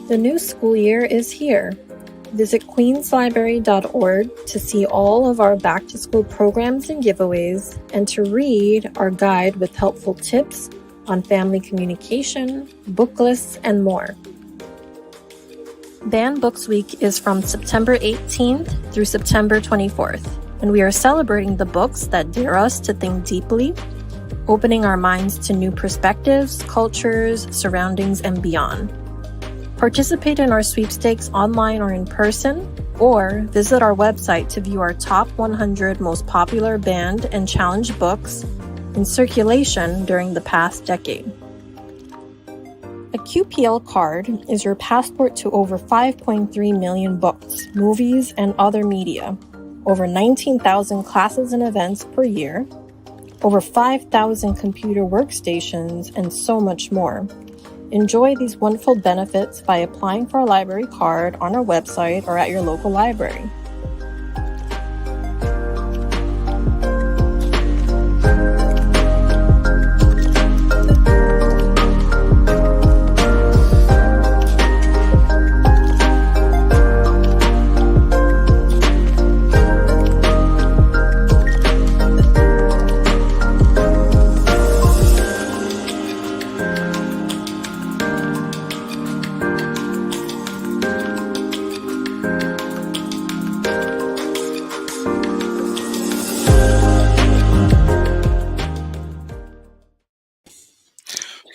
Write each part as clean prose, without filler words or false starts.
The new school year is here. Visit queenslibrary.org to see all of our back-to-school programs and giveaways, and to read our guide with helpful tips on family communication, book lists, and more. Banned Books Week is from September 18th through September 24th, and we are celebrating the books that dare us to think deeply, opening our minds to new perspectives, cultures, surroundings, and beyond. Participate in our sweepstakes online or in person, or visit our website to view our top 100 most popular banned and challenged books in circulation during the past decade. A QPL card is your passport to over 5.3 million books, movies, and other media, over 19,000 classes and events per year, over 5,000 computer workstations, and so much more. Enjoy these wonderful benefits by applying for a library card on our website or at your local library.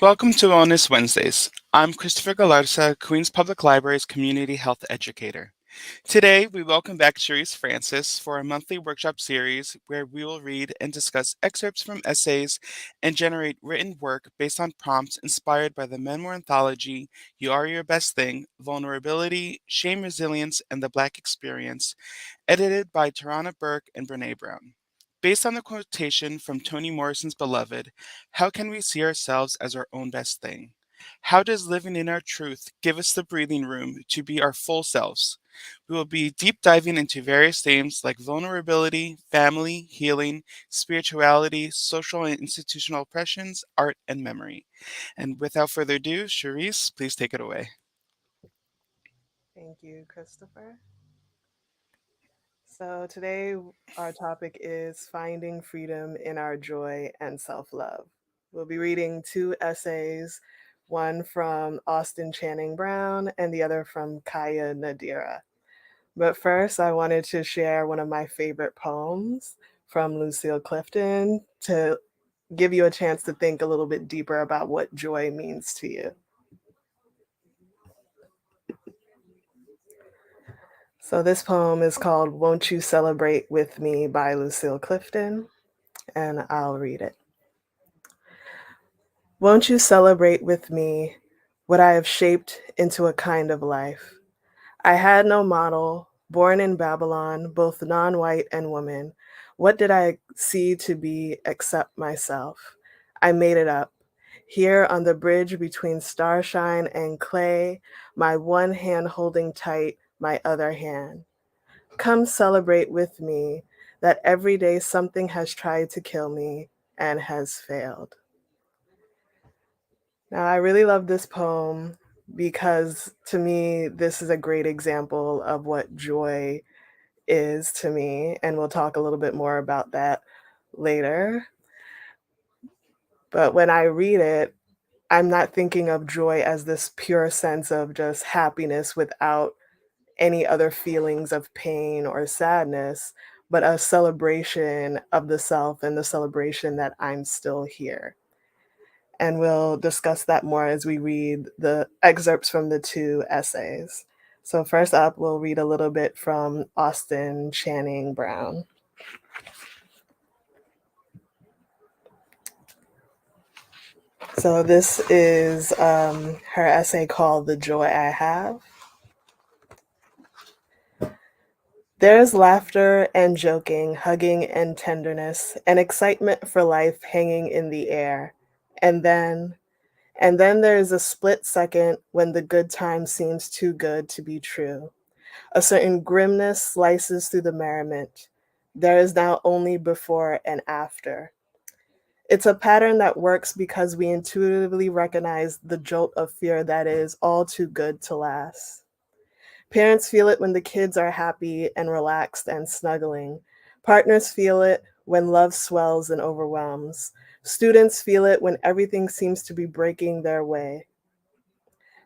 Welcome to Wellness Wednesdays. I'm Christopher Galarza, Queens Public Library's Community Health Educator. Today, we welcome back Cherise Francis for a monthly workshop series where we will read and discuss excerpts from essays and generate written work based on prompts inspired by the memoir anthology You Are Your Best Thing, Vulnerability, Shame, Resilience, and the Black Experience, edited by Tarana Burke and Brene Brown. Based on the quotation from Toni Morrison's Beloved, how can we see ourselves as our own best thing? How does living in our truth give us the breathing room to be our full selves? We will be deep diving into various themes like vulnerability, family, healing, spirituality, social and institutional oppressions, art, and memory. And without further ado, Cherise, please take it away. Thank you, Christopher. So today our topic is finding freedom in our joy and self-love. We'll be reading two essays, one from Austin Channing Brown and the other from Kaya Nadira. But first, I wanted to share one of my favorite poems from Lucille Clifton to give you a chance to think a little bit deeper about what joy means to you. So this poem is called Won't You Celebrate With Me by Lucille Clifton, and I'll read it. Won't you celebrate with me what I have shaped into a kind of life? I had no model, born in Babylon, both non-white and woman. What did I see to be except myself? I made it up. Here on the bridge between starshine and clay, my one hand holding tight my other hand. Come celebrate with me that every day something has tried to kill me and has failed. Now, I really love this poem because to me, this is a great example of what joy is to me, and we'll talk a little bit more about that later. But when I read it, I'm not thinking of joy as this pure sense of just happiness without any other feelings of pain or sadness, but a celebration of the self and the celebration that I'm still here. And we'll discuss that more as we read the excerpts from the two essays. So first up, we'll read a little bit from Austin Channing Brown. So this is her essay called The Joy I Have. There's laughter and joking, hugging and tenderness, and excitement for life hanging in the air. And then there's a split second when the good time seems too good to be true. A certain grimness slices through the merriment. There is now only before and after. It's a pattern that works because we intuitively recognize the jolt of fear that is all too good to last. Parents feel it when the kids are happy and relaxed and snuggling. Partners feel it when love swells and overwhelms. Students feel it when everything seems to be breaking their way.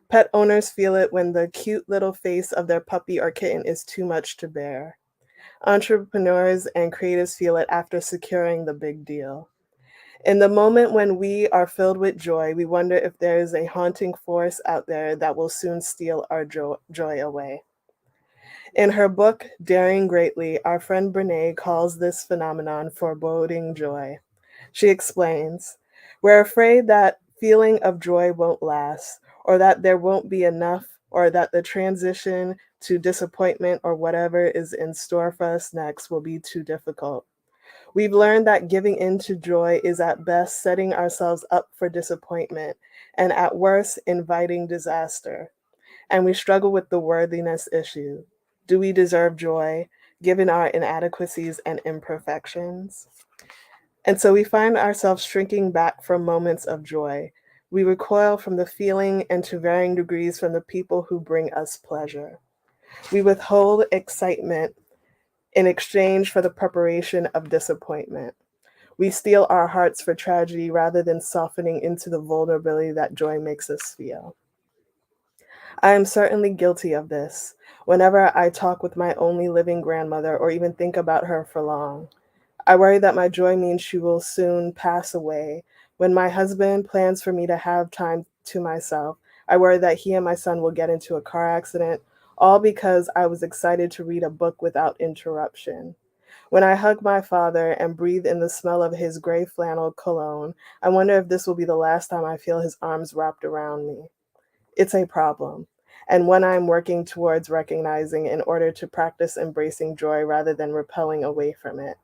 Pet owners feel it when the cute little face of their puppy or kitten is too much to bear. Entrepreneurs and creatives feel it after securing the big deal. In the moment when we are filled with joy, we wonder if there is a haunting force out there that will soon steal our joy away. In her book, Daring Greatly, our friend Brene calls this phenomenon foreboding joy. She explains, we're afraid that feeling of joy won't last, or that there won't be enough, or that the transition to disappointment or whatever is in store for us next will be too difficult. We've learned that giving in to joy is at best setting ourselves up for disappointment, and at worst, inviting disaster. And we struggle with the worthiness issue. Do we deserve joy, given our inadequacies and imperfections? And so we find ourselves shrinking back from moments of joy. We recoil from the feeling and to varying degrees from the people who bring us pleasure. We withhold excitement in exchange for the preparation of disappointment. We steel our hearts for tragedy rather than softening into the vulnerability that joy makes us feel. I am certainly guilty of this whenever I talk with my only living grandmother or even think about her for long. I worry that my joy means she will soon pass away. When my husband plans for me to have time to myself, I worry that he and my son will get into a car accident, all because I was excited to read a book without interruption. When I hug my father and breathe in the smell of his gray flannel cologne, I wonder if this will be the last time I feel his arms wrapped around me. It's a problem, and one I'm working towards recognizing in order to practice embracing joy rather than repelling away from it.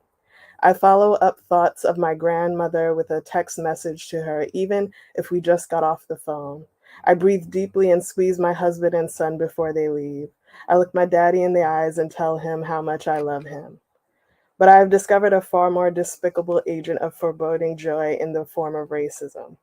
I follow up thoughts of my grandmother with a text message to her, even if we just got off the phone. I breathe deeply and squeeze my husband and son before they leave. I look my daddy in the eyes and tell him how much I love him. But I have discovered a far more despicable agent of foreboding joy in the form of racism.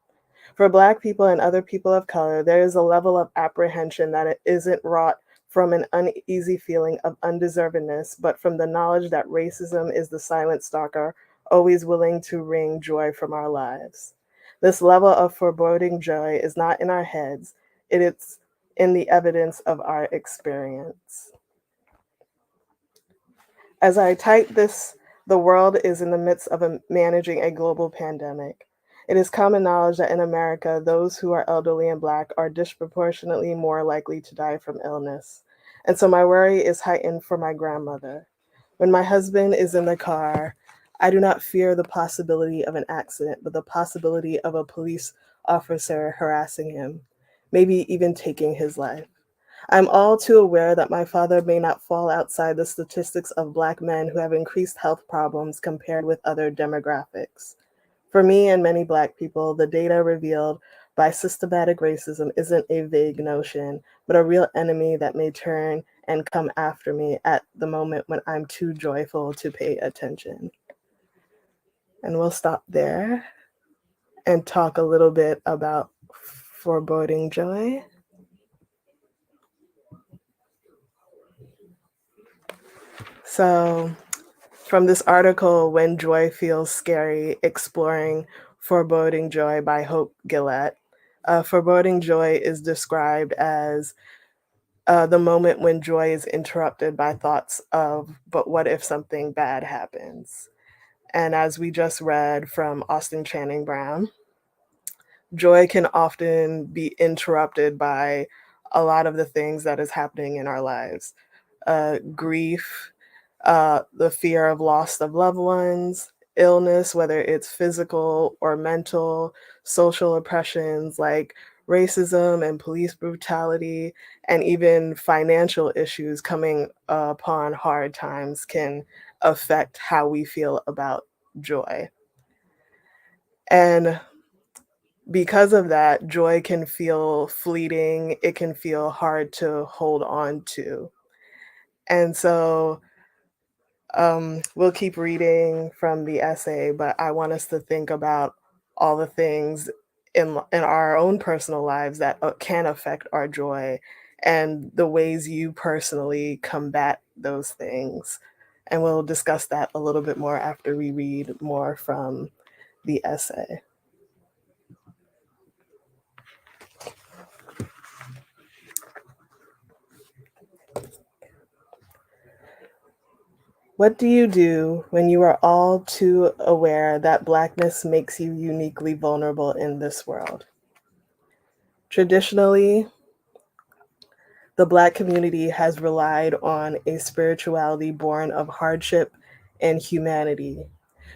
For Black people and other people of color, there is a level of apprehension that it isn't wrought from an uneasy feeling of undeservedness, but from the knowledge that racism is the silent stalker, always willing to wring joy from our lives. This level of foreboding joy is not in our heads, it is in the evidence of our experience. As I type this, the world is in the midst of managing a global pandemic. It is common knowledge that in America, those who are elderly and Black are disproportionately more likely to die from illness. And so my worry is heightened for my grandmother. When my husband is in the car, I do not fear the possibility of an accident, but the possibility of a police officer harassing him, maybe even taking his life. I'm all too aware that my father may not fall outside the statistics of Black men who have increased health problems compared with other demographics. For me and many Black people, the data revealed by systematic racism isn't a vague notion, but a real enemy that may turn and come after me at the moment when I'm too joyful to pay attention. And we'll stop there and talk a little bit about foreboding joy. So, from this article, When Joy Feels Scary, Exploring Foreboding Joy by Hope Gillette. Foreboding joy is described as the moment when joy is interrupted by thoughts of, but what if something bad happens? And as we just read from Austin Channing Brown, joy can often be interrupted by a lot of the things that is happening in our lives. Grief, the fear of loss of loved ones, illness, whether it's physical or mental, social oppressions like racism and police brutality, and even financial issues coming upon hard times can affect how we feel about joy. And because of that, joy can feel fleeting, it can feel hard to hold on to. And so we'll keep reading from the essay, but I want us to think about all the things in our own personal lives that can affect our joy, and the ways you personally combat those things. And we'll discuss that a little bit more after we read more from the essay. What do you do when you are all too aware that Blackness makes you uniquely vulnerable in this world? Traditionally, the Black community has relied on a spirituality born of hardship and humanity.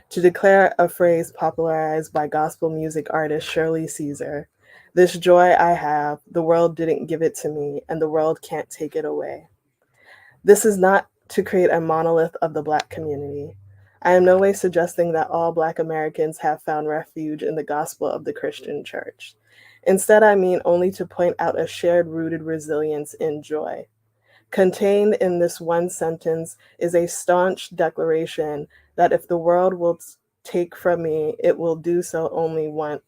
To declare a phrase popularized by gospel music artist Shirley Caesar, "This joy I have, the world didn't give it to me, and the world can't take it away." This is not to create a monolith of the Black community. I am no way suggesting that all Black Americans have found refuge in the gospel of the Christian church. Instead, I mean only to point out a shared rooted resilience in joy. Contained in this one sentence is a staunch declaration that if the world will take from me, it will do so only once,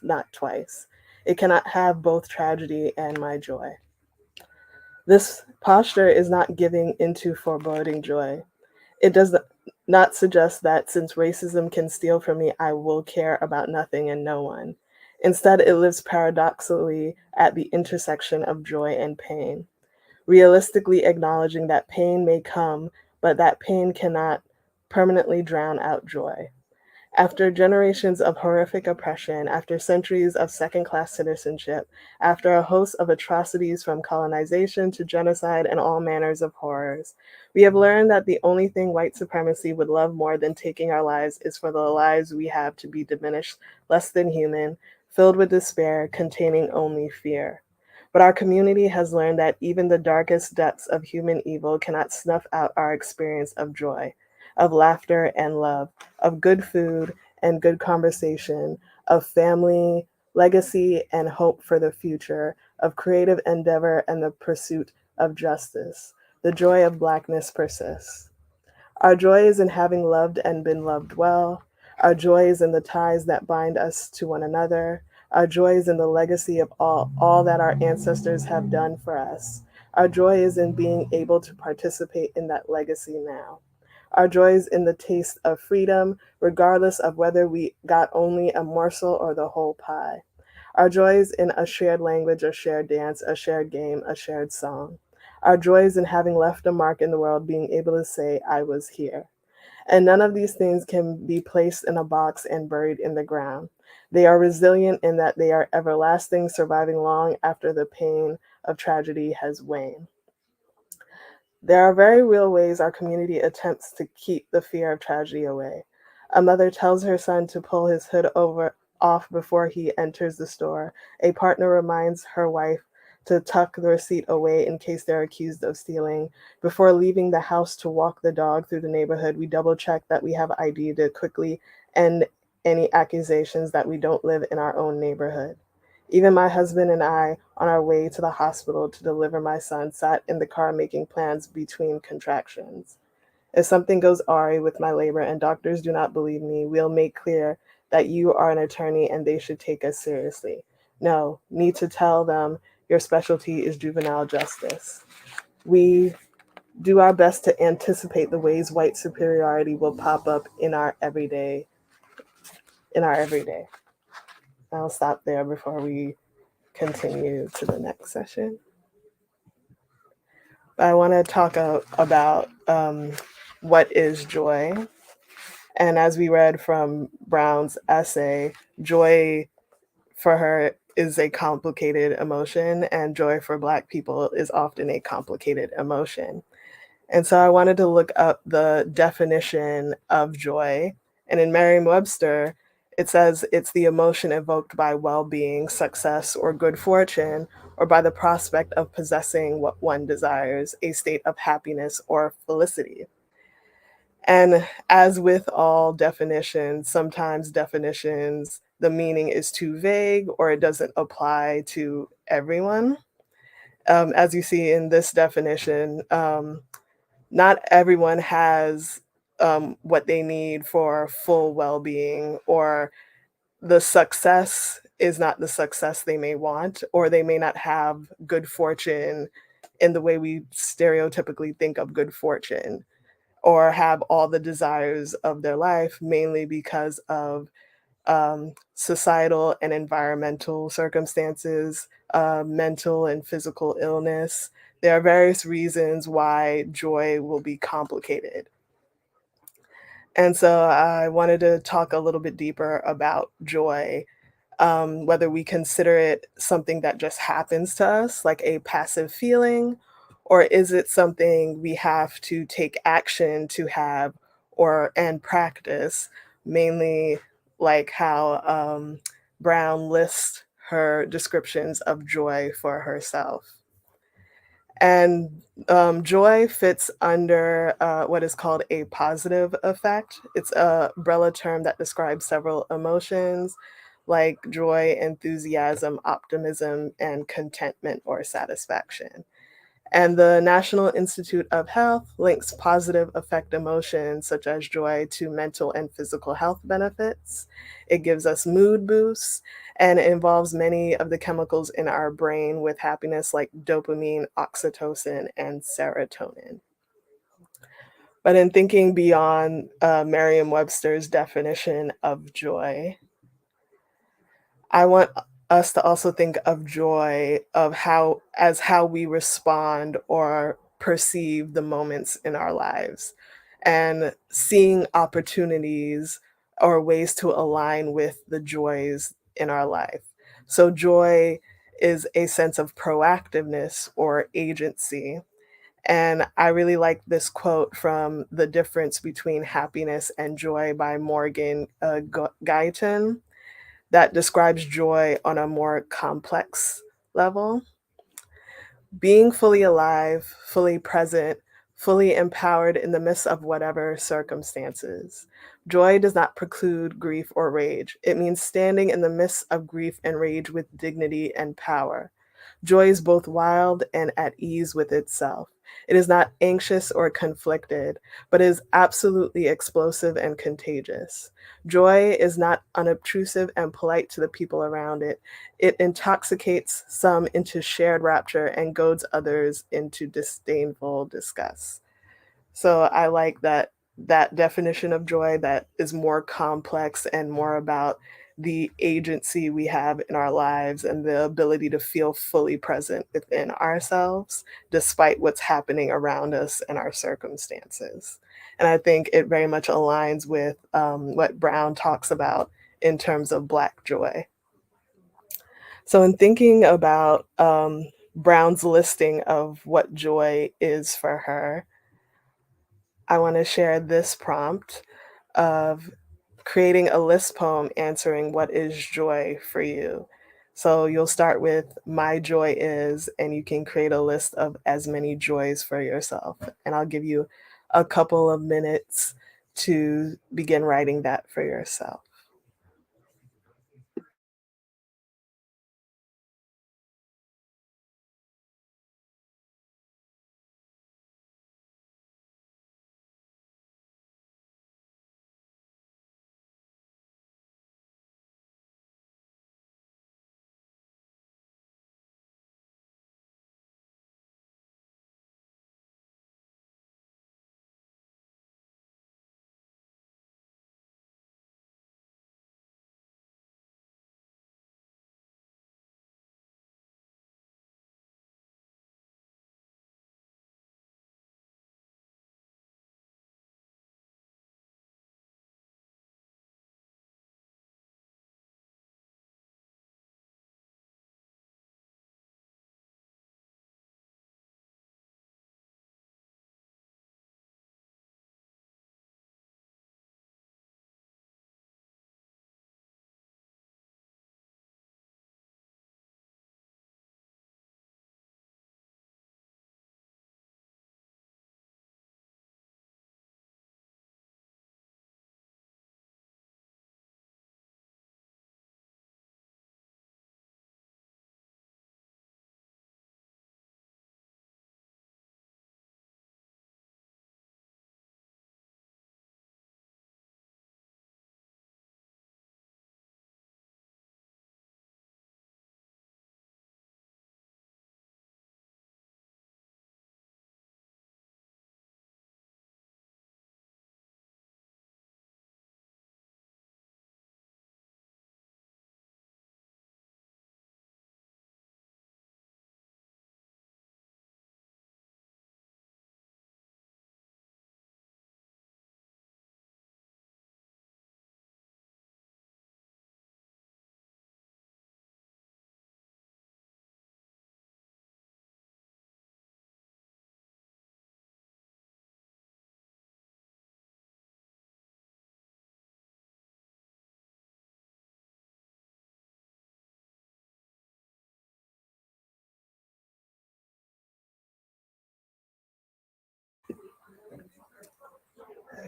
not twice. It cannot have both tragedy and my joy. This posture is not giving into foreboding joy. It does not suggest that since racism can steal from me, I will care about nothing and no one. Instead, it lives paradoxically at the intersection of joy and pain, realistically acknowledging that pain may come, but that pain cannot permanently drown out joy. After generations of horrific oppression, after centuries of second-class citizenship, after a host of atrocities from colonization to genocide and all manners of horrors, we have learned that the only thing white supremacy would love more than taking our lives is for the lives we have to be diminished, less than human, filled with despair, containing only fear. But our community has learned that even the darkest depths of human evil cannot snuff out our experience of joy, of laughter and love, of good food and good conversation, of family, legacy, and hope for the future, of creative endeavor and the pursuit of justice. The joy of Blackness persists. Our joy is in having loved and been loved well. Our joy is in the ties that bind us to one another. Our joy is in the legacy of all that our ancestors have done for us. Our joy is in being able to participate in that legacy now. Our joy is in the taste of freedom, regardless of whether we got only a morsel or the whole pie. Our joy is in a shared language, a shared dance, a shared game, a shared song. Our joy is in having left a mark in the world, being able to say, I was here. And none of these things can be placed in a box and buried in the ground. They are resilient in that they are everlasting, surviving long after the pain of tragedy has waned. There are very real ways our community attempts to keep the fear of tragedy away. A mother tells her son to pull his hood off before he enters the store. A partner reminds her wife to tuck the receipt away in case they're accused of stealing. Before leaving the house to walk the dog through the neighborhood, we double check that we have ID to quickly end any accusations that we don't live in our own neighborhood. Even my husband and I, on our way to the hospital to deliver my son, sat in the car making plans between contractions. If something goes awry with my labor and doctors do not believe me, we'll make clear that you are an attorney and they should take us seriously. No, need to tell them your specialty is juvenile justice. We do our best to anticipate the ways white superiority will pop up in our everyday. I'll stop there before we continue to the next session. I want to talk about what is joy. And as we read from Brown's essay, joy for her is a complicated emotion, and joy for Black people is often a complicated emotion. And so I wanted to look up the definition of joy. And in Merriam-Webster, it says it's the emotion evoked by well-being, success, or good fortune, or by the prospect of possessing what one desires, a state of happiness or felicity. And as with all definitions, sometimes definitions, the meaning is too vague or it doesn't apply to everyone. As you see in this definition, not everyone has what they need for full well-being, or the success is not the success they may want, or they may not have good fortune in the way we stereotypically think of good fortune, or have all the desires of their life mainly because of societal and environmental circumstances, mental and physical illness. There are various reasons why joy will be complicated. And so I wanted to talk a little bit deeper about joy, whether we consider it something that just happens to us, like a passive feeling, or is it something we have to take action to have or and practice, mainly like how Brown lists her descriptions of joy for herself. And joy fits under what is called a positive affect. It's a umbrella term that describes several emotions like joy, enthusiasm, optimism, and contentment or satisfaction. And the National Institute of Health links positive affect emotions such as joy to mental and physical health benefits. It gives us mood boosts, and it involves many of the chemicals in our brain with happiness like dopamine, oxytocin, and serotonin. But in thinking beyond Merriam-Webster's definition of joy, I want us to also think of joy of how we respond or perceive the moments in our lives, and seeing opportunities or ways to align with the joys in our life. So joy is a sense of proactiveness or agency. And I really like this quote from The Difference Between Happiness and Joy by Morgan Guyton, that describes joy on a more complex level. Being fully alive, fully present, fully empowered in the midst of whatever circumstances. Joy does not preclude grief or rage. It means standing in the midst of grief and rage with dignity and power. Joy is both wild and at ease with itself. It is not anxious or conflicted, but is absolutely explosive and contagious. Joy is not unobtrusive and polite to the people around it. It intoxicates some into shared rapture and goads others into disdainful disgust. So I like that definition of joy that is more complex and more about the agency we have in our lives and the ability to feel fully present within ourselves despite what's happening around us and our circumstances. And I think it very much aligns with what Brown talks about in terms of Black joy. So in thinking about Brown's listing of what joy is for her, I want to share this prompt of creating a list poem answering what is joy for you. So you'll start with my joy is, and you can create a list of as many joys for yourself. And I'll give you a couple of minutes to begin writing that for yourself.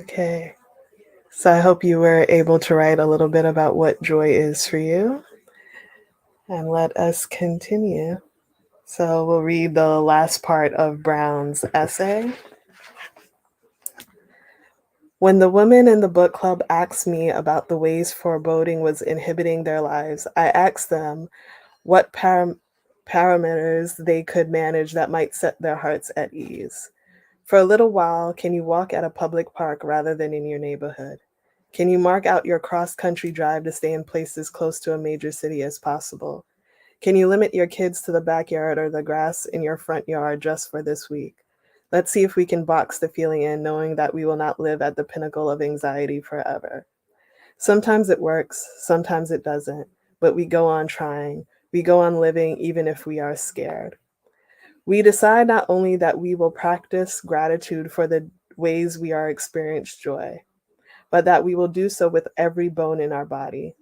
Okay. So I hope you were able to write a little bit about what joy is for you. And let us continue. So we'll read the last part of Brown's essay. When the women in the book club asked me about the ways foreboding was inhibiting their lives, I asked them what parameters they could manage that might set their hearts at ease. For a little while, can you walk at a public park rather than in your neighborhood? Can you mark out your cross country drive to stay in places close to a major city as possible? Can you limit your kids to the backyard or the grass in your front yard just for this week? Let's see if we can box the feeling in, knowing that we will not live at the pinnacle of anxiety forever. Sometimes it works, sometimes it doesn't, but we go on trying. We go on living even if we are scared. We decide not only that we will practice gratitude for the ways we are experienced joy, but that we will do so with every bone in our body.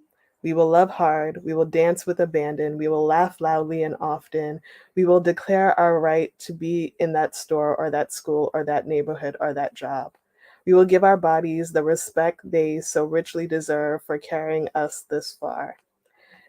We will love hard, we will dance with abandon, we will laugh loudly and often, we will declare our right to be in that store or that school or that neighborhood or that job. We will give our bodies the respect they so richly deserve for carrying us this far.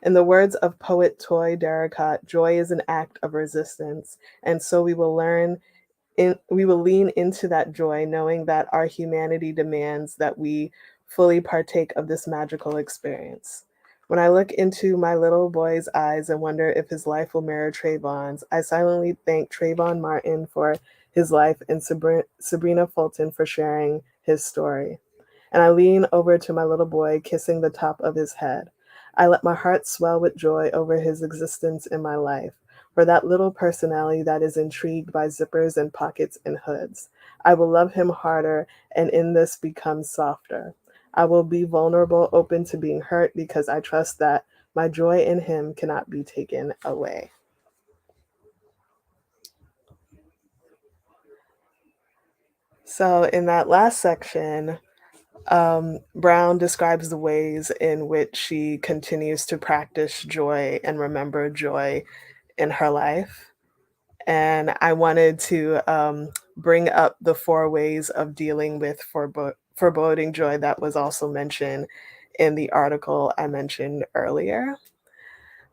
In the words of poet Toy Darracott, joy is an act of resistance, and so we will lean into that joy, knowing that our humanity demands that we fully partake of this magical experience. When I look into my little boy's eyes and wonder if his life will mirror Trayvon's, I silently thank Trayvon Martin for his life and Sabrina Fulton for sharing his story. And I lean over to my little boy, kissing the top of his head. I let my heart swell with joy over his existence in my life, for that little personality that is intrigued by zippers and pockets and hoods. I will love him harder and in this become softer. I will be vulnerable, open to being hurt because I trust that my joy in him cannot be taken away. So, in that last section, Brown describes the ways in which she continues to practice joy and remember joy in her life. And I wanted to bring up the 4 ways of dealing with foreboding joy that was also mentioned in the article I mentioned earlier.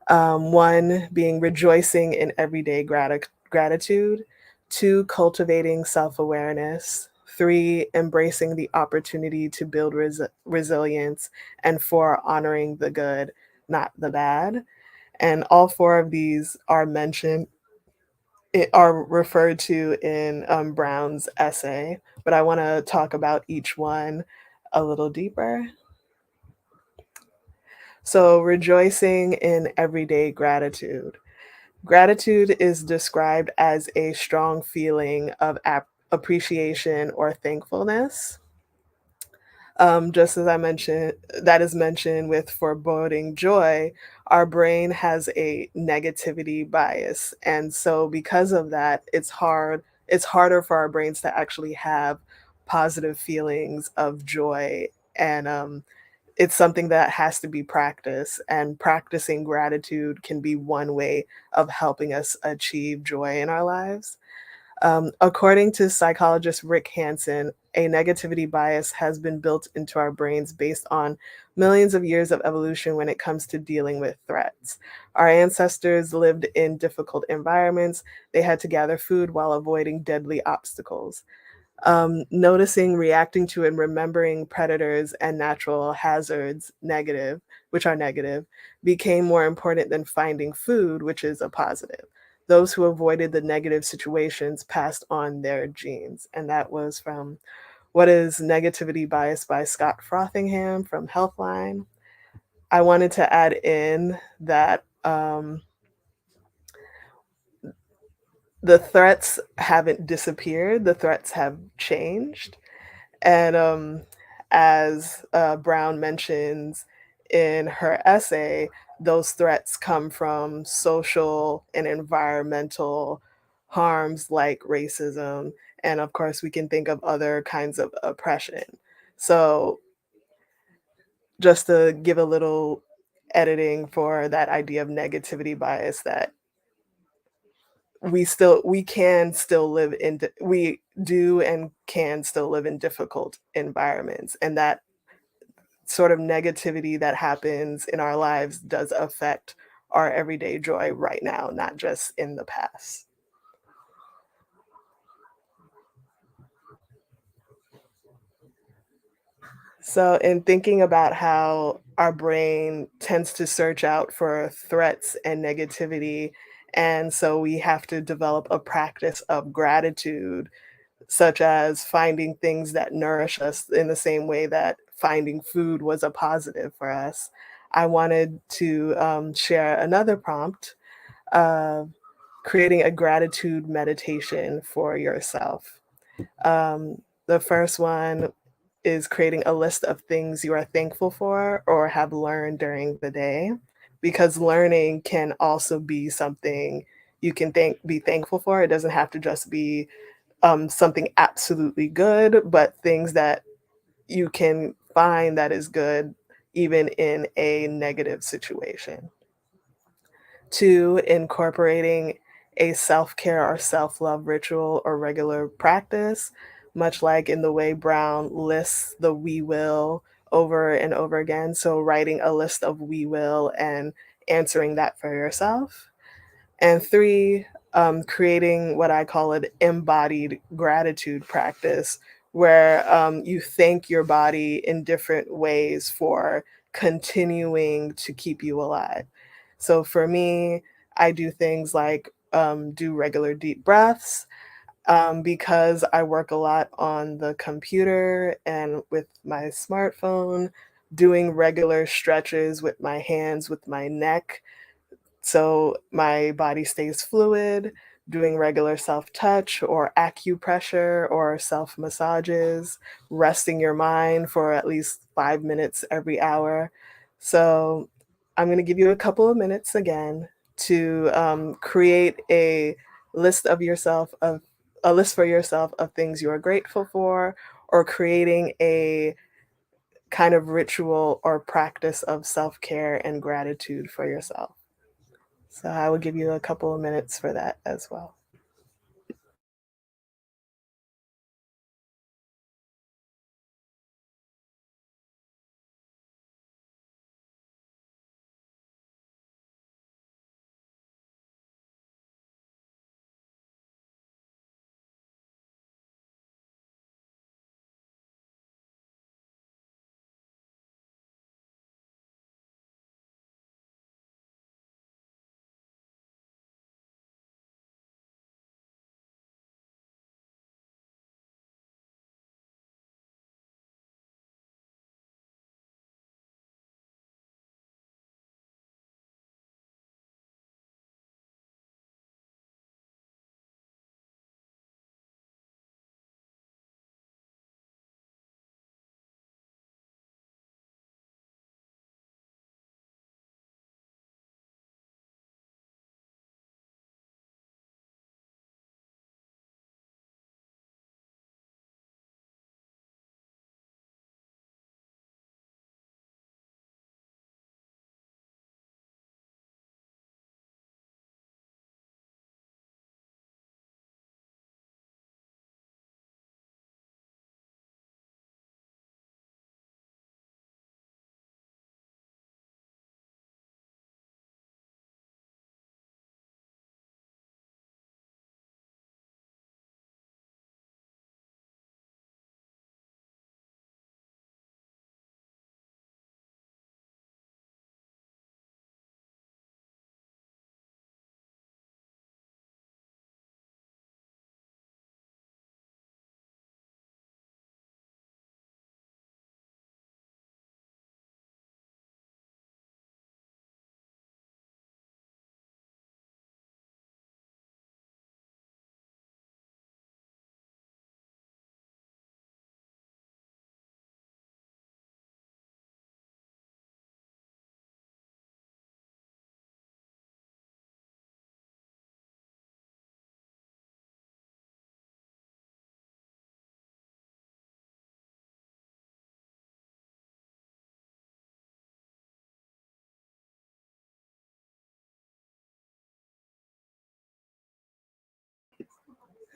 One being rejoicing in everyday gratitude, 2, cultivating self awareness, 3, embracing the opportunity to build resilience, and 4, honoring the good, not the bad. And all 4 of these are are referred to in Brown's essay, but I want to talk about each one a little deeper. So, rejoicing in everyday gratitude. Gratitude is described as a strong feeling of appreciation or thankfulness. Just as I mentioned, that is mentioned with foreboding joy, our brain has a negativity bias. And so because of that, it's harder for our brains to actually have positive feelings of joy. And it's something that has to be practiced. And practicing gratitude can be one way of helping us achieve joy in our lives. According to psychologist Rick Hanson, a negativity bias has been built into our brains based on millions of years of evolution when it comes to dealing with threats. Our ancestors lived in difficult environments. They had to gather food while avoiding deadly obstacles. Noticing, reacting to, and remembering predators and natural hazards, which are negative, became more important than finding food, which is a positive. Those who avoided the negative situations passed on their genes. And that was from What is Negativity Bias by Scott Frothingham from Healthline. I wanted to add in that the threats haven't disappeared, the threats have changed. And as Brown mentions in her essay, those threats come from social and environmental harms like racism. And of course, we can think of other kinds of oppression. So, just to give a little editing for that idea of negativity bias, that we can still live in we do and can still live in difficult environments, and that sort of negativity that happens in our lives does affect our everyday joy right now, not just in the past. So, in thinking about how our brain tends to search out for threats and negativity, and so we have to develop a practice of gratitude, such as finding things that nourish us in the same way that finding food was a positive for us. I wanted to share another prompt of creating a gratitude meditation for yourself. The first one is creating a list of things you are thankful for or have learned during the day, because learning can also be something you can be thankful for. It doesn't have to just be something absolutely good, but things that you can find that is good even in a negative situation. Two, incorporating a self-care or self-love ritual or regular practice, much like in the way Brown lists the "we will" over and over again. So writing a list of "we will" and answering that for yourself. And three, creating what I call an embodied gratitude practice, where you thank your body in different ways for continuing to keep you alive. So for me, I do things like do regular deep breaths, because I work a lot on the computer and with my smartphone, doing regular stretches with my hands, with my neck, so my body stays fluid, doing regular self-touch or acupressure or self-massages, resting your mind for at least 5 minutes every hour. So I'm gonna give you a couple of minutes again to, create a list for yourself of things you are grateful for, or creating a kind of ritual or practice of self-care and gratitude for yourself. So I will give you a couple of minutes for that as well.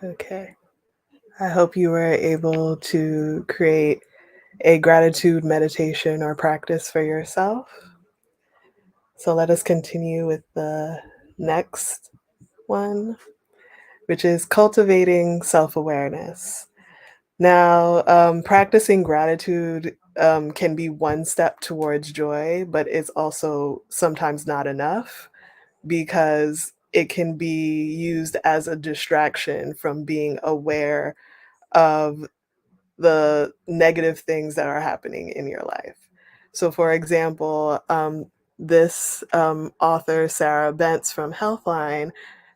Okay. I hope you were able to create a gratitude meditation or practice for yourself. So let us continue with the next one, which is cultivating self awareness. Now, practicing gratitude can be one step towards joy, but it's also sometimes not enough because it can be used as a distraction from being aware of the negative things that are happening in your life. So, for example, this author, Sarah Bentz from Healthline,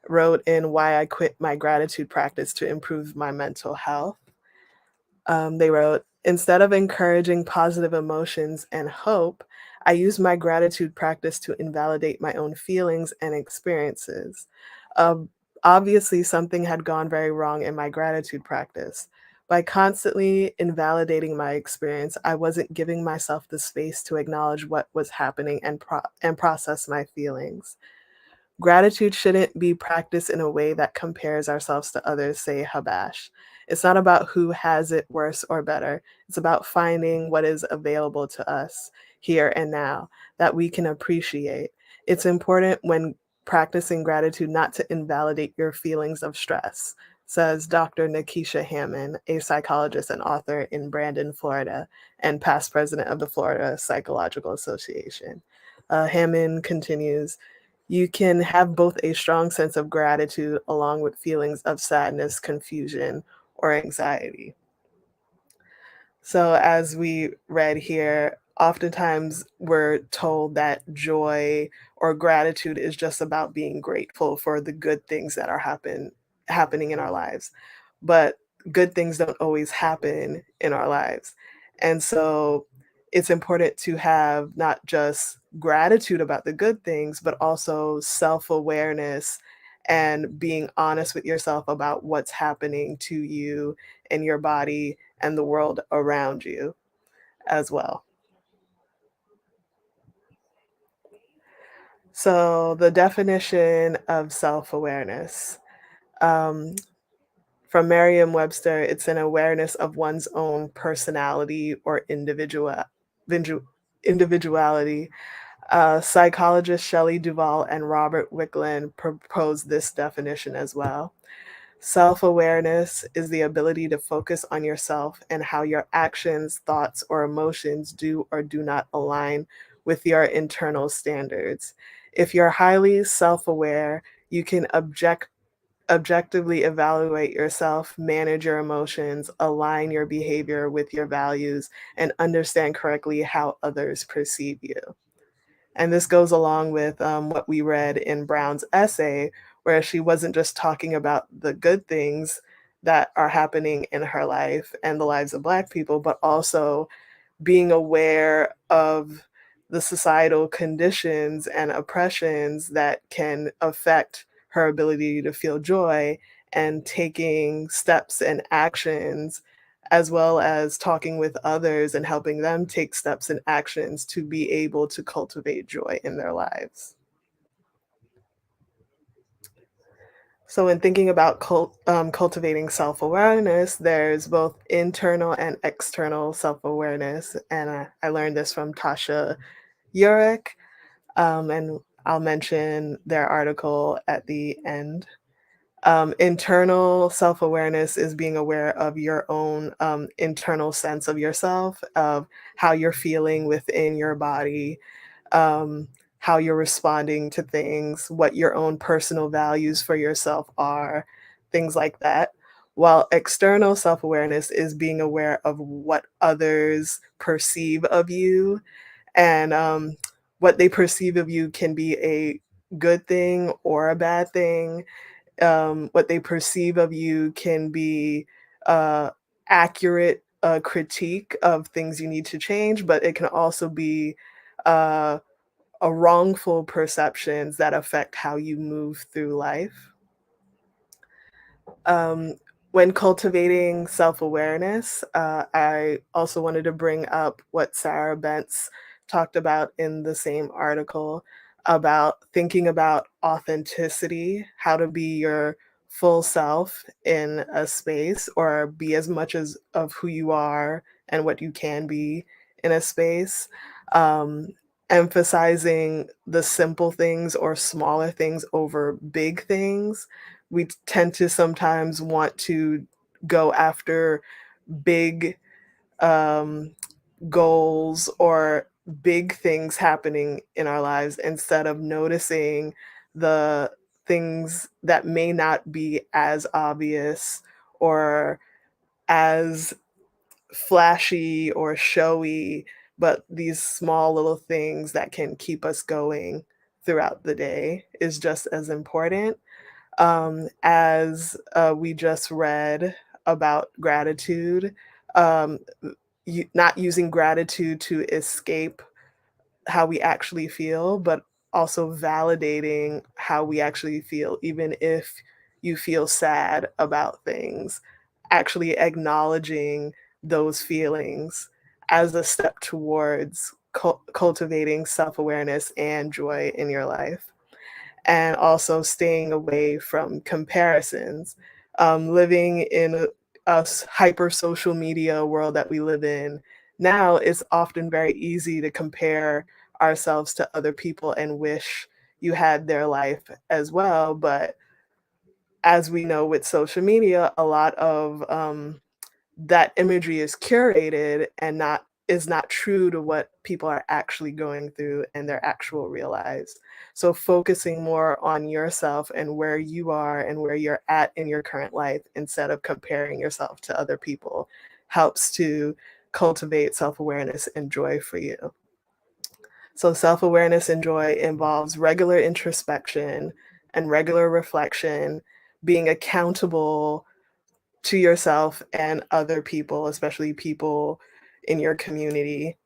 wrote in Why I Quit My Gratitude Practice to Improve My Mental Health. They wrote, instead of encouraging positive emotions and hope, I use my gratitude practice to invalidate my own feelings and experiences. Um, Obviously, something had gone very wrong in my gratitude practice. By constantly invalidating my experience, I wasn't giving myself the space to acknowledge what was happening and process my feelings. Gratitude shouldn't be practiced in a way that compares ourselves to others, say Habash. It's not about who has it worse or better. It's about finding what is available to us here and now that we can appreciate. It's important when practicing gratitude not to invalidate your feelings of stress, says Dr. Nikisha Hammond, a psychologist and author in Brandon, Florida, and past president of the Florida Psychological Association. Hammond continues, you can have both a strong sense of gratitude along with feelings of sadness, confusion, or anxiety. So, as we read here, oftentimes we're told that joy or gratitude is just about being grateful for the good things that are happening in our lives. But good things don't always happen in our lives. And so it's important to have not just gratitude about the good things, but also self-awareness and being honest with yourself about what's happening to you and your body and the world around you as well. So, the definition of self awareness um, from Merriam Webster, it's an awareness of one's own personality or individuality. Psychologists Shelley Duvall and Robert Wicklund proposed this definition as well. Self awareness is the ability to focus on yourself and how your actions, thoughts, or emotions do or do not align with your internal standards. If you're highly self aware, you can objectively evaluate yourself, manage your emotions, align your behavior with your values, and understand correctly how others perceive you. And this goes along with what we read in Brown's essay, where she wasn't just talking about the good things that are happening in her life and the lives of Black people, but also being aware of the societal conditions and oppressions that can affect her ability to feel joy and taking steps and actions as well as talking with others and helping them take steps and actions to be able to cultivate joy in their lives. So, in thinking about cultivating self awareness, there's both internal and external self awareness. And I learned this from Tasha Eurich, and I'll mention their article at the end. Internal self awareness is being aware of your own internal sense of yourself, of how you're feeling within your body, um, how you're responding to things, what your own personal values for yourself are, things like that. While external self awareness is being aware of what others perceive of you, and what they perceive of you can be a good thing or a bad thing. What they perceive of you can be uh, accurate critique of things you need to change, but it can also be uh, a wrongful perceptions that affect how you move through life. Um, when cultivating self awareness, I also wanted to bring up what Sarah Bentz talked about in the same article about thinking about authenticity, how to be your full self in a space, or be as much as of who you are and what you can be in a space. Um, Emphasizing the simple things or smaller things over big things. We tend to sometimes want to go after big um, goals or big things happening in our lives instead of noticing the things that may not be as obvious or as flashy or showy, but these small little things that can keep us going throughout the day is just as important. As we just read about gratitude, um, not using gratitude to escape how we actually feel, but also validating how we actually feel, even if you feel sad about things, actually acknowledging those feelings as a step towards cultivating self awareness and joy in your life, and also staying away from comparisons. Living in hyper social media world that we live in now, it's often very easy to compare ourselves to other people and wish you had their life as well. But as we know with social media, a lot of that imagery is curated and not is not true to what people are actually going through in their actual real lives. So focusing more on yourself and where you are and where you're at in your current life instead of comparing yourself to other people helps to cultivate self-awareness and joy for you. So self-awareness and joy involves regular introspection and regular reflection, being accountable to yourself and other people, especially people in your community.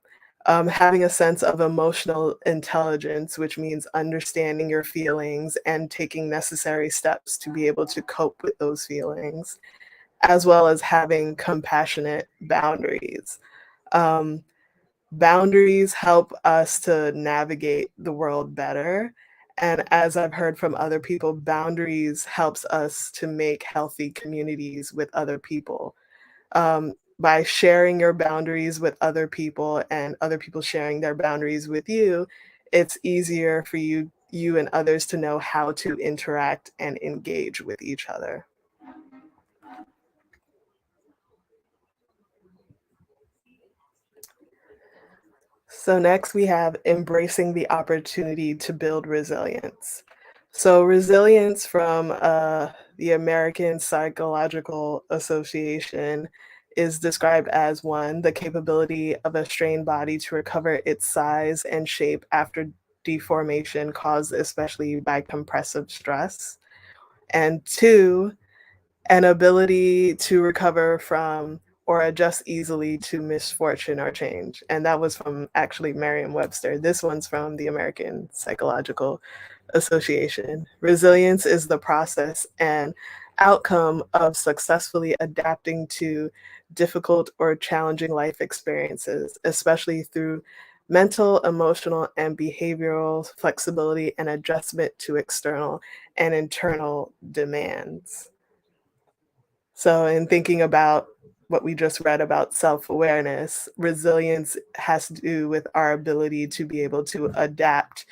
Having a sense of emotional intelligence, which means understanding your feelings and taking necessary steps to be able to cope with those feelings, as well as having compassionate boundaries. Um, Boundaries help us to navigate the world better. And as I've heard from other people, boundaries helps us to make healthy communities with other people. By sharing your boundaries with other people and other people sharing their boundaries with you, it's easier for you and others to know how to interact and engage with each other. So next we have embracing the opportunity to build resilience. So resilience from the American Psychological Association is described as one, the capability of a strained body to recover its size and shape after deformation caused especially by compressive stress. And two, an ability to recover from or adjust easily to misfortune or change. And that was from actually Merriam-Webster. This one's from the American Psychological Association. Resilience is the process and outcome of successfully adapting to difficult or challenging life experiences, especially through mental, emotional, and behavioral flexibility and adjustment to external and internal demands. So, in thinking about what we just read about self awareness, resilience has to do with our ability to be able to adapt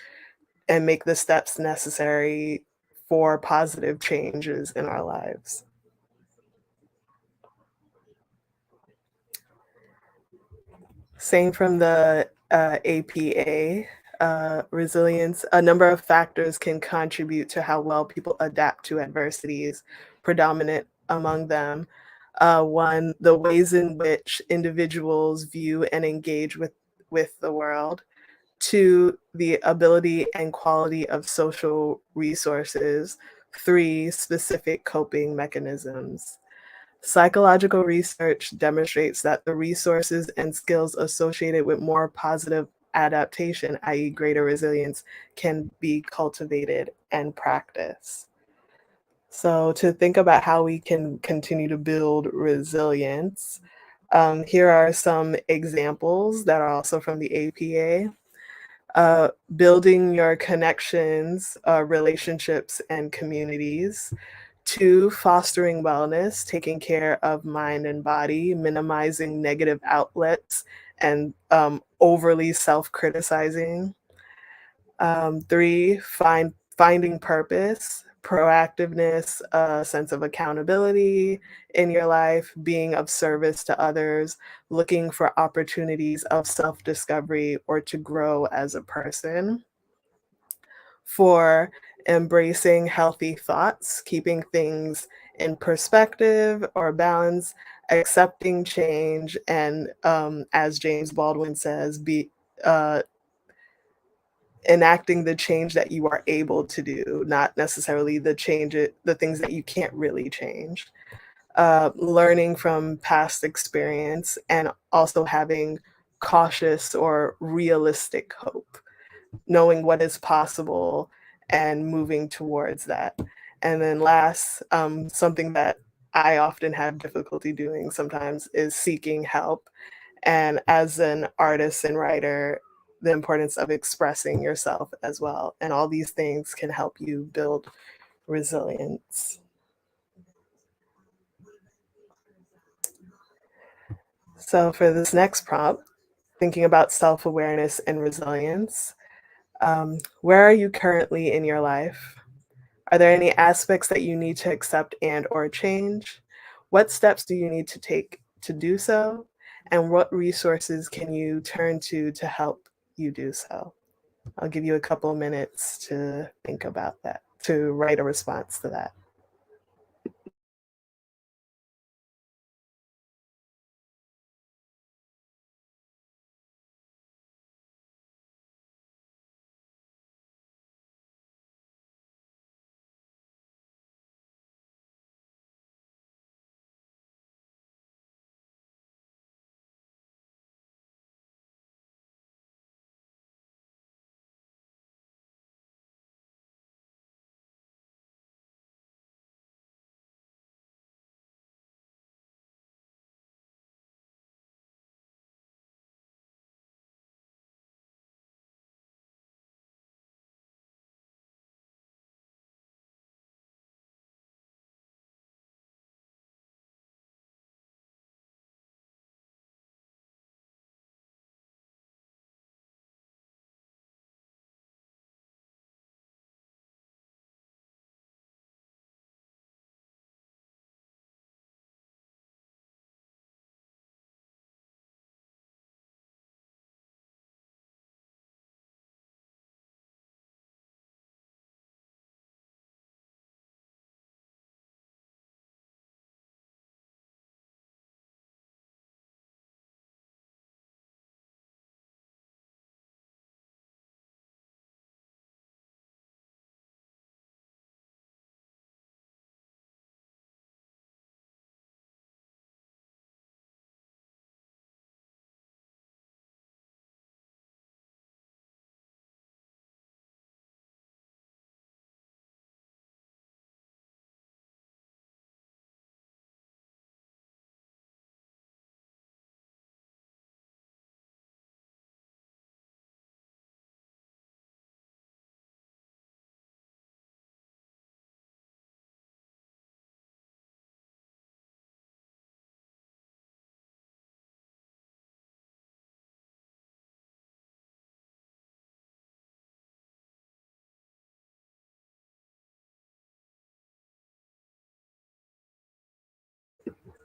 and make the steps necessary for positive changes in our lives. Same from the APA. Resilience, a number of factors can contribute to how well people adapt to adversities, predominant among them. One, the ways in which individuals view and engage with the world. Two, the ability and quality of social resources. Three, specific coping mechanisms. Psychological research demonstrates that the resources and skills associated with more positive adaptation, i.e., greater resilience, can be cultivated and practiced. So, to think about how we can continue to build resilience, here are some examples that are also from the APA. Building your connections, relationships, and communities. 2, fostering wellness, taking care of mind and body, minimizing negative outlets, and overly self-criticizing. 3, finding purpose, proactiveness, a sense of accountability in your life, being of service to others, looking for opportunities of self-discovery or to grow as a person. 4, embracing healthy thoughts, keeping things in perspective or balance, accepting change, and, as James Baldwin says, uh, enacting the change that you are able to do, not necessarily the things that you can't really change. Learning from past experience and also having cautious or realistic hope, knowing what is possible and moving towards that. And then last, something that I often have difficulty doing sometimes is seeking help. And as an artist and writer, the importance of expressing yourself as well. And all these things can help you build resilience. So for this next prompt, thinking about self-awareness and resilience, where are you currently in your life? Are there any aspects that you need to accept and or change? What steps do you need to take to do so? And what resources can you turn to help you do so? I'll give you a couple minutes to think about that, to write a response to that.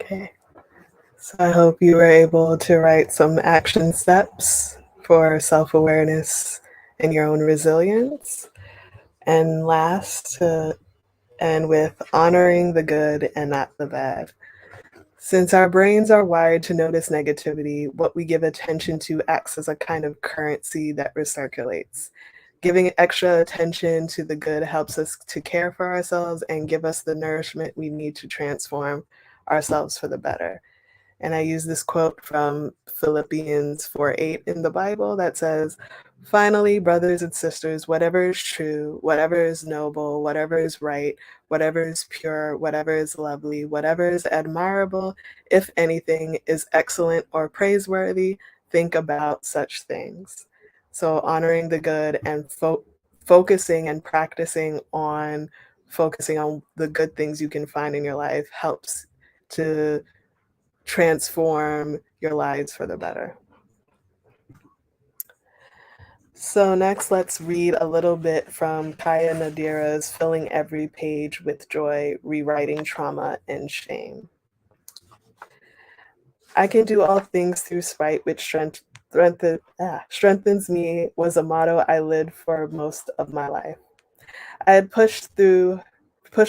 Okay, so I hope you were able to write some action steps for self-awareness and your own resilience. And last, to end with honoring the good and not the bad. Since our brains are wired to notice negativity, what we give attention to acts as a kind of currency that recirculates. Giving extra attention to the good helps us to care for ourselves and give us the nourishment we need to transform ourselves for the better. And I use this quote from Philippians 4:8 in the Bible that says, "Finally, brothers and sisters, whatever is true, whatever is noble, whatever is right, whatever is pure, whatever is lovely, whatever is admirable, if anything is excellent or praiseworthy, think about such things." So honoring the good and focusing and practicing on focusing on the good things you can find in your life helps to transform your lives for the better. So next, let's read a little bit from Kaya Nadira's Filling Every Page with Joy, Rewriting Trauma and Shame. I can do all things through spite, which strengthens me was a motto I lived for most of my life. I had pushed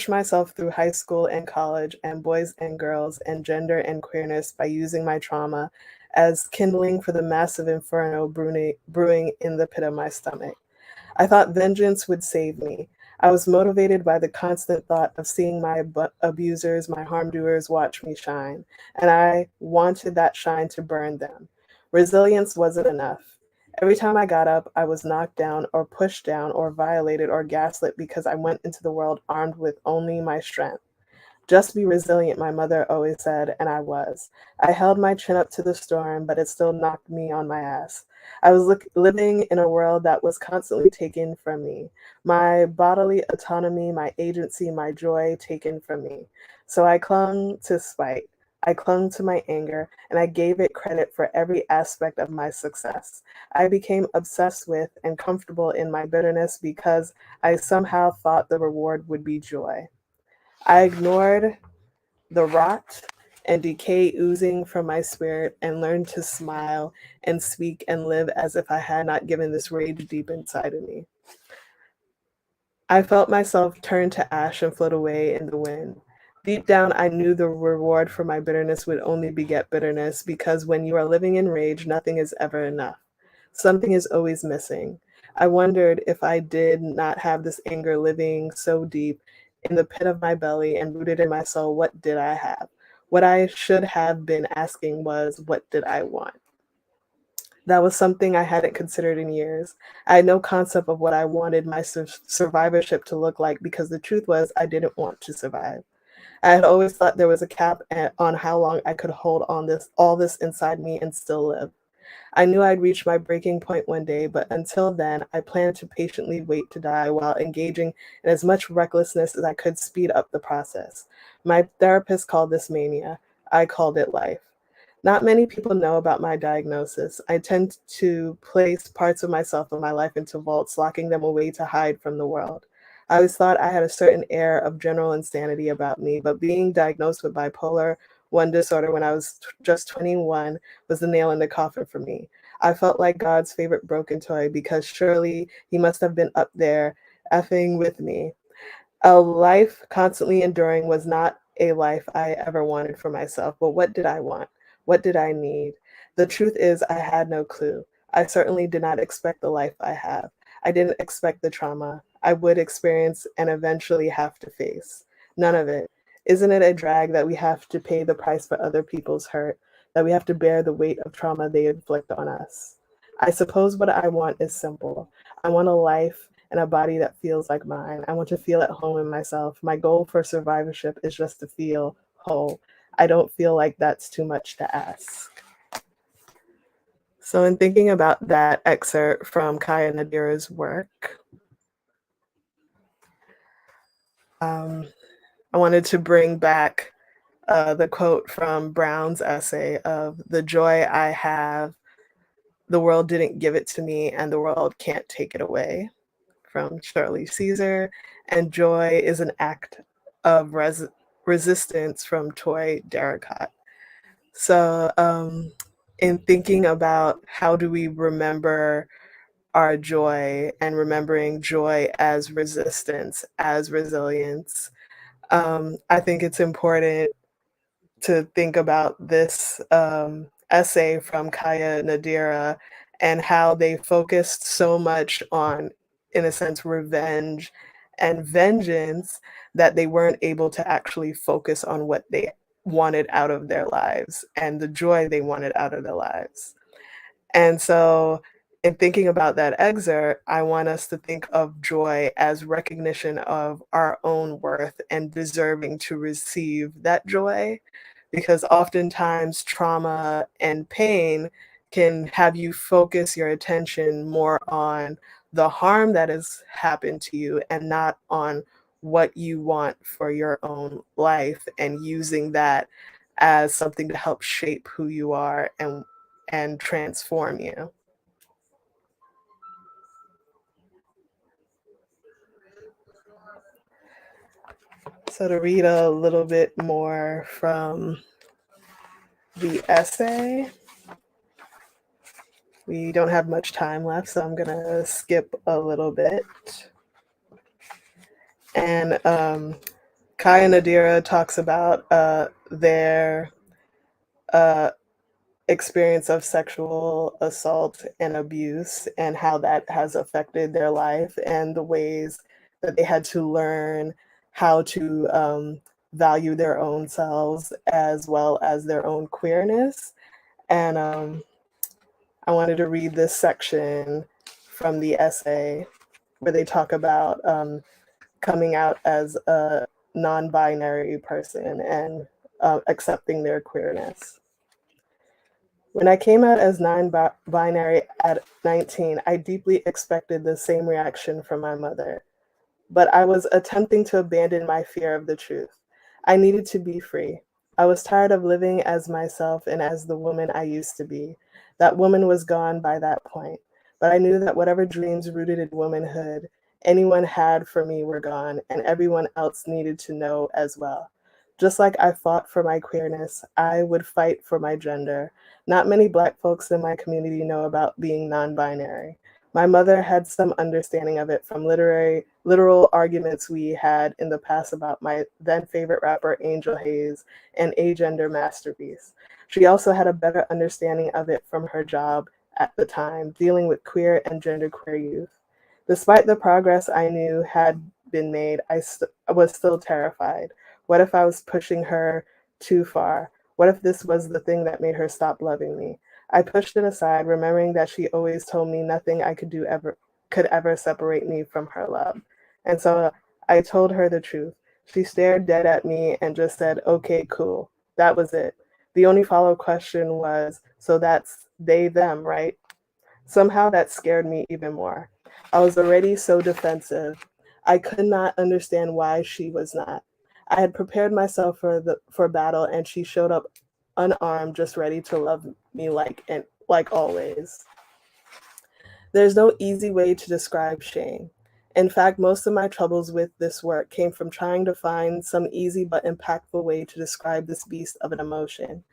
myself through high school and college and boys and girls and gender and queerness by using my trauma as kindling for the massive inferno brewing in the pit of my stomach. I thought vengeance would save me. I was motivated by the constant thought of seeing my abusers, my harm doers watch me shine, and I wanted that shine to burn them. Resilience wasn't enough. Every time I got up, I was knocked down or pushed down or violated or gaslit because I went into the world armed with only my strength. Just be resilient, my mother always said, and I was. I held my chin up to the storm, but it still knocked me on my ass. I was living in a world that was constantly taken from me. My bodily autonomy, my agency, my joy taken from me. So I clung to spite. I clung to my anger, and I gave it credit for every aspect of my success. I became obsessed with and comfortable in my bitterness because I somehow thought the reward would be joy. I ignored the rot and decay oozing from my spirit and learned to smile and speak and live as if I had not given this rage deep inside of me. I felt myself turn to ash and float away in the wind. Deep down, I knew the reward for my bitterness would only beget bitterness because when you are living in rage, nothing is ever enough. Something is always missing. I wondered if I did not have this anger living so deep in the pit of my belly and rooted in my soul, what did I have? What I should have been asking was, what did I want? That was something I hadn't considered in years. I had no concept of what I wanted my survivorship to look like because the truth was I didn't want to survive. I had always thought there was a cap on how long I could hold on all this inside me and still live. I knew I'd reach my breaking point one day, but until then, I planned to patiently wait to die while engaging in as much recklessness as I could speed up the process. My therapist called this mania. I called it life. Not many people know about my diagnosis. I tend to place parts of myself and my life into vaults, locking them away to hide from the world. I always thought I had a certain air of general insanity about me, but being diagnosed with bipolar 1 disorder when I was just 21 was the nail in the coffin for me. I felt like God's favorite broken toy because surely he must have been up there effing with me. A life constantly enduring was not a life I ever wanted for myself, but what did I want? What did I need? The truth is, I had no clue. I certainly did not expect the life I have. I didn't expect the trauma I would experience and eventually have to face. None of it. Isn't it a drag that we have to pay the price for other people's hurt, that we have to bear the weight of trauma they inflict on us? I suppose what I want is simple. I want a life and a body that feels like mine. I want to feel at home in myself. My goal for survivorship is just to feel whole. I don't feel like that's too much to ask. So in thinking about that excerpt from Kaya Nadira's work, I wanted to bring back the quote from Brown's essay of "The joy I have, the world didn't give it to me and the world can't take it away," from Shirley Caesar, and "Joy is an act of resistance," from Troy Daracott. So in thinking about how do we remember our joy and remembering joy as resistance, as resilience, I think it's important to think about this essay from Kaya Nadira and how they focused so much on, in a sense, revenge and vengeance that they weren't able to actually focus on what they wanted out of their lives and the joy they wanted out of their lives. And so, in thinking about that excerpt, I want us to think of joy as recognition of our own worth and deserving to receive that joy, because oftentimes trauma and pain can have you focus your attention more on the harm that has happened to you and not on what you want for your own life and using that as something to help shape who you are and transform you. So to read a little bit more from the essay, we don't have much time left, so I'm gonna skip a little bit. And Kaya Nadira talks about their experience of sexual assault and abuse and how that has affected their life and the ways that they had to learn how to value their own selves as well as their own queerness. And I wanted to read this section from the essay where they talk about coming out as a non-binary person and accepting their queerness. When I came out as non-binary at 19, I deeply expected the same reaction from my mother, but I was attempting to abandon my fear of the truth. I needed to be free. I was tired of living as myself and as the woman I used to be. That woman was gone by that point, but I knew that whatever dreams rooted in womanhood anyone had for me were gone, and everyone else needed to know as well. Just like I fought for my queerness, I would fight for my gender. Not many Black folks in my community know about being non-binary. My mother had some understanding of it from literal arguments we had in the past about my then favorite rapper Angel Hayes and agender Masterpiece. She also had a better understanding of it from her job at the time, dealing with queer and genderqueer youth. Despite the progress I knew had been made, I was still terrified. What if I was pushing her too far? What if this was the thing that made her stop loving me? I pushed it aside, remembering that she always told me nothing I could ever separate me from her love. And so I told her the truth. She stared dead at me and just said, "Okay, cool." That was it. The only follow-up question was, "So that's they, them, right?" Somehow that scared me even more. I was already so defensive. I could not understand why she was not. I had prepared myself for battle, and she showed up unarmed, just ready to love me like always. There's no easy way to describe shame. In fact, most of my troubles with this work came from trying to find some easy but impactful way to describe this beast of an emotion.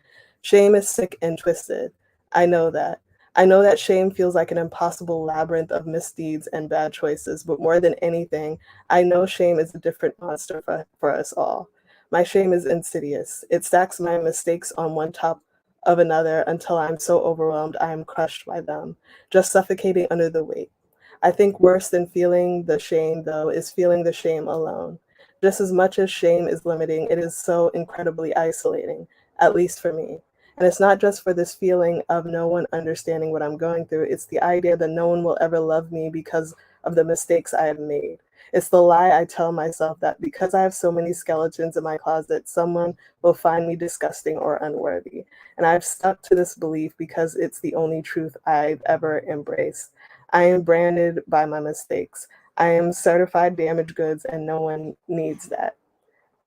Shame is sick and twisted. I know that. I know that shame feels like an impossible labyrinth of misdeeds and bad choices, but more than anything, I know shame is a different monster for us all. My shame is insidious. It stacks my mistakes on one top of another until I'm so overwhelmed I am crushed by them, just suffocating under the weight. I think worse than feeling the shame, though, is feeling the shame alone. Just as much as shame is limiting, it is so incredibly isolating, at least for me. And it's not just for this feeling of no one understanding what I'm going through, it's the idea that no one will ever love me because of the mistakes I have made. It's the lie I tell myself that because I have so many skeletons in my closet, someone will find me disgusting or unworthy. And I've stuck to this belief because it's the only truth I've ever embraced. I am branded by my mistakes. I am certified damaged goods, and no one needs that.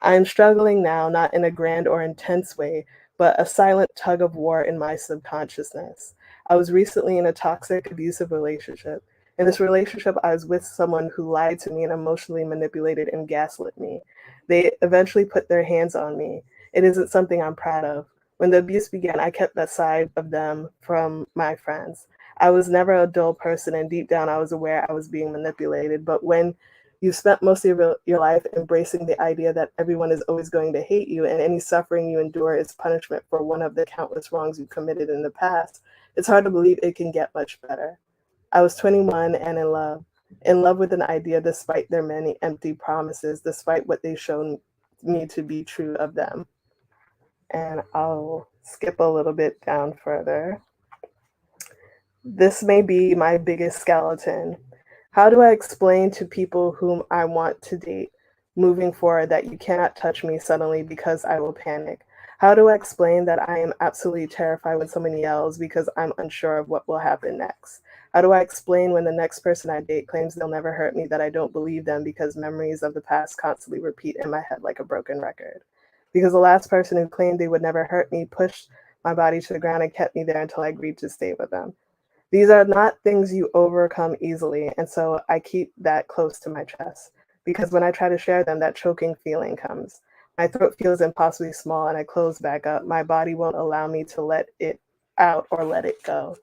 I am struggling now, not in a grand or intense way, but a silent tug of war in my subconsciousness. I was recently in a toxic, abusive relationship. In this relationship, I was with someone who lied to me and emotionally manipulated and gaslit me. They eventually put their hands on me. It isn't something I'm proud of. When the abuse began, I kept that side of them from my friends. I was never a dull person, and deep down, I was aware I was being manipulated. But when you spent most of your life embracing the idea that everyone is always going to hate you and any suffering you endure is punishment for one of the countless wrongs you committed in the past, it's hard to believe it can get much better. I was 21 and in love with an idea despite their many empty promises, despite what they've shown me to be true of them. And I'll skip a little bit down further. This may be my biggest skeleton. How do I explain to people whom I want to date moving forward that you cannot touch me suddenly because I will panic? How do I explain that I am absolutely terrified when someone yells because I'm unsure of what will happen next? How do I explain when the next person I date claims they'll never hurt me that I don't believe them because memories of the past constantly repeat in my head like a broken record? Because the last person who claimed they would never hurt me pushed my body to the ground and kept me there until I agreed to stay with them. These are not things you overcome easily, and so I keep that close to my chest. Because when I try to share them, that choking feeling comes. My throat feels impossibly small and I close back up. My body won't allow me to let it out or let it go.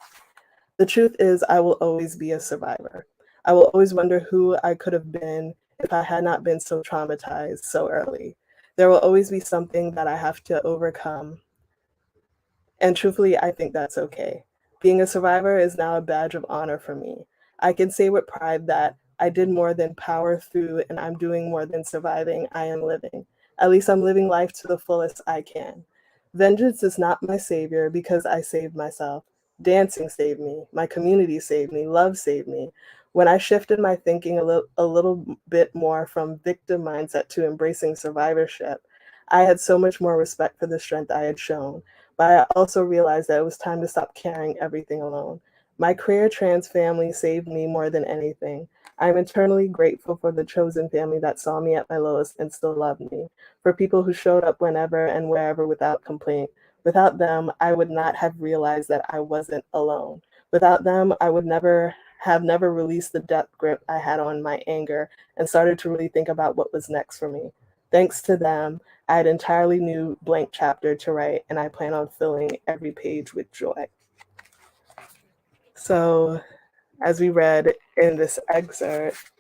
The truth is, I will always be a survivor. I will always wonder who I could have been if I had not been so traumatized so early. There will always be something that I have to overcome. And truthfully, I think that's okay. Being a survivor is now a badge of honor for me. I can say with pride that I did more than power through and I'm doing more than surviving. I am living. At least I'm living life to the fullest I can. Vengeance is not my savior because I saved myself. Dancing saved me. My community saved me. Love saved me. When I shifted my thinking a little bit more from victim mindset to embracing survivorship, I had so much more respect for the strength I had shown. But I also realized that it was time to stop carrying everything alone. My queer trans family saved me more than anything. I'm eternally grateful for the chosen family that saw me at my lowest and still loved me, for people who showed up whenever and wherever without complaint. Without them, I would not have realized that I wasn't alone. Without them, I would never released the death grip I had on my anger and started to really think about what was next for me. Thanks to them, I had an entirely new blank chapter to write, and I plan on filling every page with joy. So, as we read in this excerpt,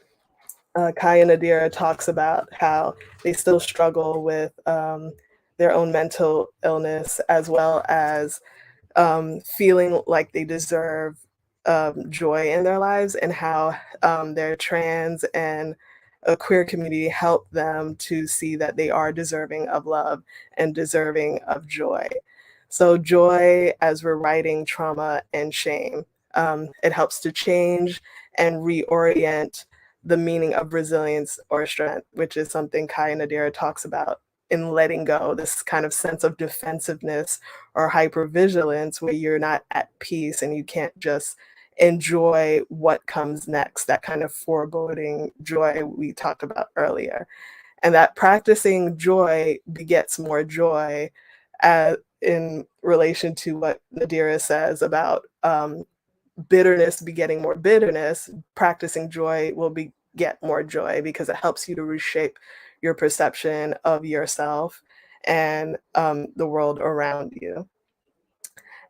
Kai and Nadira talks about how they still struggle with their own mental illness, as well as feeling like they deserve joy in their lives, and how their trans and a queer community help them to see that they are deserving of love and deserving of joy. So joy, as we're writing trauma and shame, it helps to change and reorient the meaning of resilience or strength, which is something Kai Nadira talks about in letting go, this kind of sense of defensiveness or hypervigilance where you're not at peace and you can't just enjoy what comes next, that kind of foreboding joy we talked about earlier. And that practicing joy begets more joy in relation to what Nadira says about bitterness begetting more bitterness. Practicing joy will beget more joy because it helps you to reshape your perception of yourself and the world around you.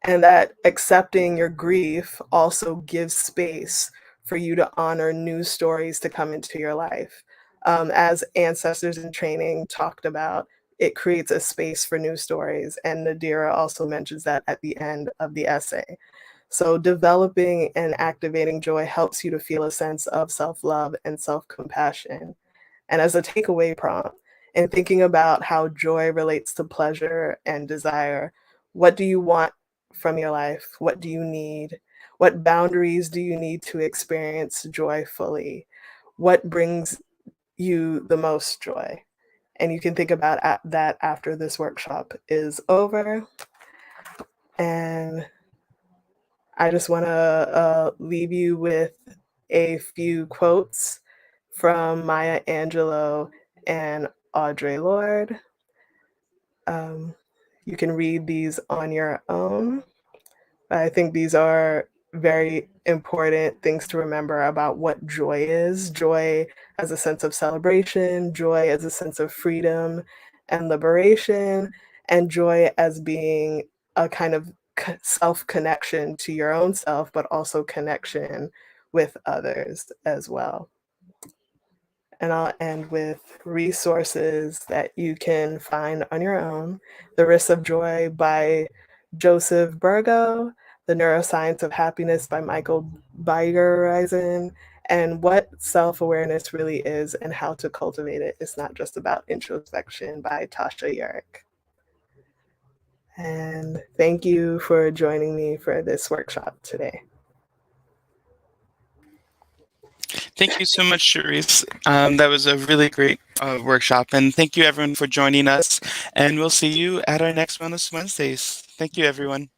And that accepting your grief also gives space for you to honor new stories to come into your life. As Ancestors in Training talked about, it creates a space for new stories. And Nadira also mentions that at the end of the essay. So developing and activating joy helps you to feel a sense of self-love and self-compassion. And as a takeaway prompt, and thinking about how joy relates to pleasure and desire, what do you want from your life? What do you need? What boundaries do you need to experience joy fully? What brings you the most joy? And you can think about that after this workshop is over. And I just want to leave you with a few quotes from Maya Angelou and Audre Lorde. You can read these on your own. I think these are very important things to remember about what joy is. Joy as a sense of celebration, joy as a sense of freedom and liberation, and joy as being a kind of self-connection to your own self, but also connection with others as well. And I'll end with resources that you can find on your own. The Risks of Joy by Joseph Burgo, The Neuroscience of Happiness by Michael Beigereisen, and What Self-Awareness Really Is and How to Cultivate It. It's Not Just About Introspection by Tasha Eurich. And thank you for joining me for this workshop today. Thank you so much, Cherise. That was a really great workshop. And thank you, everyone, for joining us. And we'll see you at our next Wellness Wednesdays. Thank you, everyone.